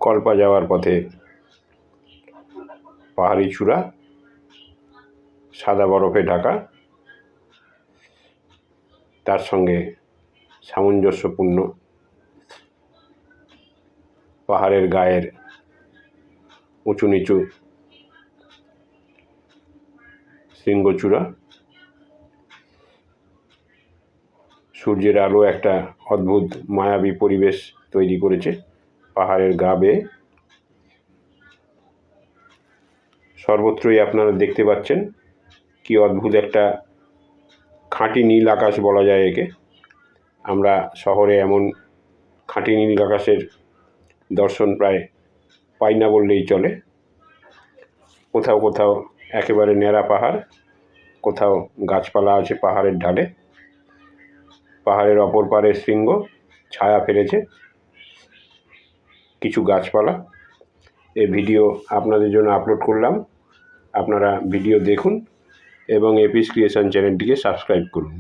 কল্পা যাওয়ার পথে পাহাড়ি চূড়া, সাদা বরফে ঢাকা, তার সঙ্গে সামঞ্জস্যপূর্ণ পাহাড়ের গায়ের উঁচু নিচু শৃঙ্গচূড়া, সূর্যের আলো একটা অদ্ভুত মায়াবী পরিবেশ তৈরি করেছে পাহাড়ের গা বেয়ে। সর্বত্রই আপনারা দেখতে পাচ্ছেন কি অদ্ভুত একটা খাঁটি নীল আকাশ বলা যায় একে। আমরা শহরে এমন খাঁটি নীল আকাশের দর্শন প্রায় পাই না বললেই চলে। কোথাও কোথাও একেবারে ন্যাড়া পাহাড়, কোথাও গাছপালা আছে পাহাড়ের ঢালে। পাহাড়ের অপর পারে শৃঙ্গ ছায়া ফেলেছে কিছু গাছপালা। এই ভিডিও আপনাদের জন্য আপলোড করলাম, আপনারা ভিডিও দেখুন এবং এপিস ক্রিয়েশন চ্যানেলটিকে সাবস্ক্রাইব করুন।